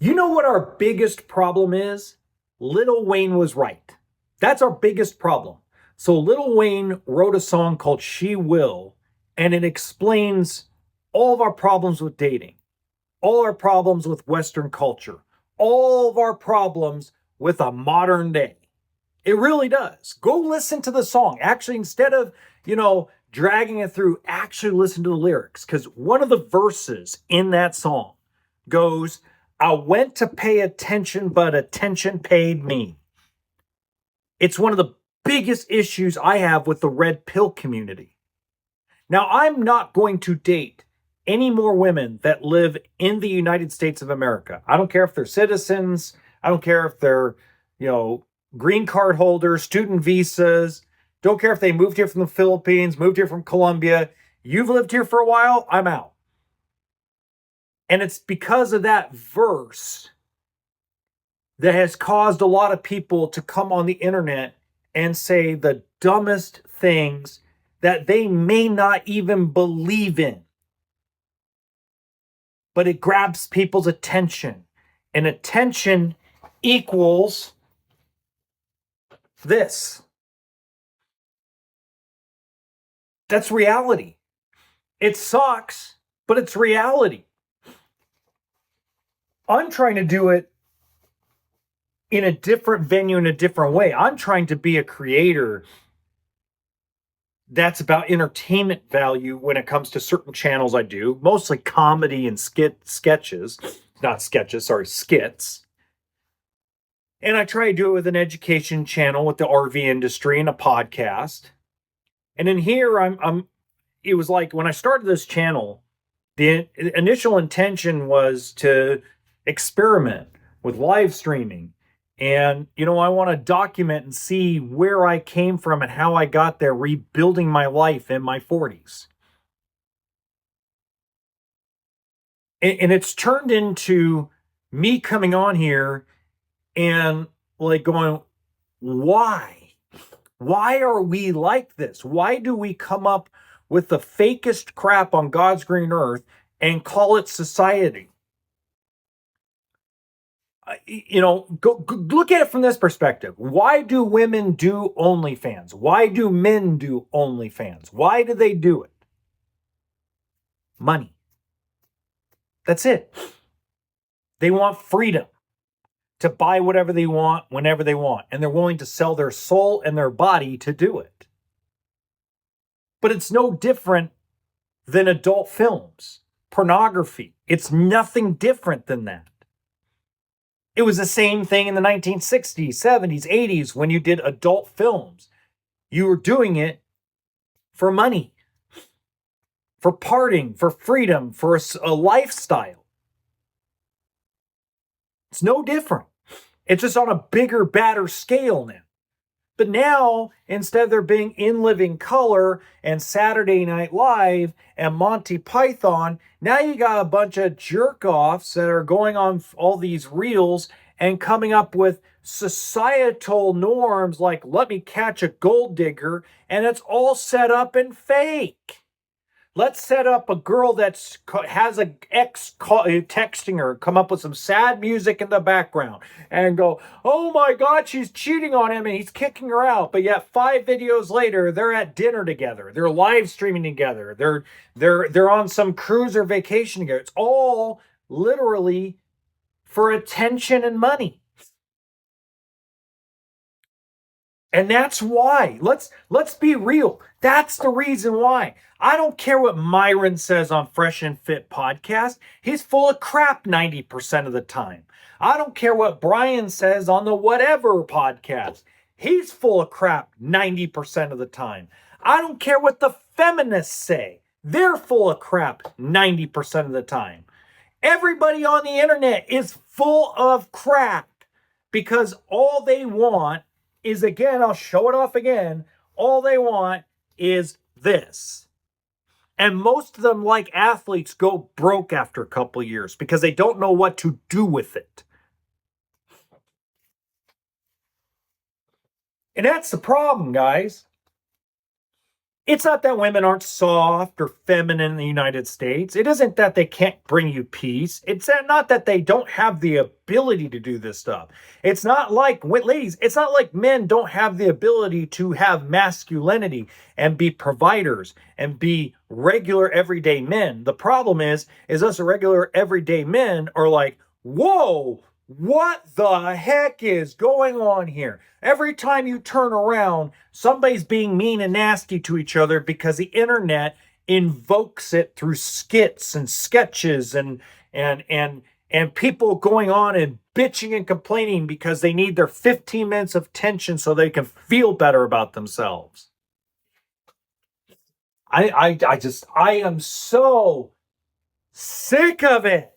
You know what our biggest problem is? Lil Wayne was right. That's our biggest problem. So Lil Wayne wrote a song called She Will, and it explains all of our problems with dating, all our problems with Western culture, all of our problems with a modern day. It really does. Go listen to the song. Actually, instead of, dragging it through, actually listen to the lyrics. Because one of the verses in that song goes, I went to pay attention, but attention paid me. It's one of the biggest issues I have with the red pill community. Now, I'm not going to date any more women that live in the United States of America. I don't care if they're citizens. I don't care if they're, green card holders, student visas. Don't care if they moved here from the Philippines, moved here from Colombia. You've lived here for a while, I'm out. And it's because of that verse that has caused a lot of people to come on the internet and say the dumbest things that they may not even believe in. But it grabs people's attention. And attention equals this. That's reality. It sucks, but it's reality. I'm trying to do it in a different venue, in a different way. I'm trying to be a creator that's about entertainment value when it comes to certain channels I do, mostly comedy and skits. And I try to do it with an education channel with the RV industry and a podcast. And in here, it was like when I started this channel, the initial intention was to experiment with live streaming. And, I want to document and see where I came from and how I got there, rebuilding my life in my 40s. And it's turned into me coming on here and like going, why? Why are we like this? Why do we come up with the fakest crap on God's green earth and call it society? Go look at it from this perspective. Why do women do OnlyFans? Why do men do OnlyFans? Why do they do it? Money. That's it. They want freedom to buy whatever they want, whenever they want, and they're willing to sell their soul and their body to do it. But it's no different than adult films, pornography. It's nothing different than that. It was the same thing in the 1960s, 70s, 80s when you did adult films. You were doing it for money, for partying, for freedom, for a lifestyle. It's no different. It's just on a bigger, badder scale now. But now, instead of there being In Living Color and Saturday Night Live and Monty Python, now you got a bunch of jerk-offs that are going on all these reels and coming up with societal norms like let me catch a gold digger, and it's all set up and fake. Let's set up a girl that has an ex texting her, come up with some sad music in the background and go, oh my God, she's cheating on him and he's kicking her out. But yet 5 videos later, they're at dinner together. They're live streaming together. They're on some cruise or vacation together. It's all literally for attention and money. And that's why. Let's be real. That's the reason why. I don't care what Myron says on Fresh and Fit podcast. He's full of crap 90% of the time. I don't care what Brian says on the Whatever podcast. He's full of crap 90% of the time. I don't care what the feminists say. They're full of crap 90% of the time. Everybody on the internet is full of crap because all they want is, again, I'll show it off again, all they want is this. And most of them, like athletes, go broke after a couple years because they don't know what to do with it. And that's the problem, guys. It's not that women aren't soft or feminine in the United States. It isn't that they can't bring you peace. It's not that they don't have the ability to do this stuff. It's not like, ladies, it's not like men don't have the ability to have masculinity and be providers and be regular everyday men. The problem is us regular everyday men are like, whoa, what the heck is going on here? Every time you turn around, somebody's being mean and nasty to each other because the internet invokes it through skits and sketches and people going on and bitching and complaining because they need their 15 minutes of tension so they can feel better about themselves. I am so sick of it.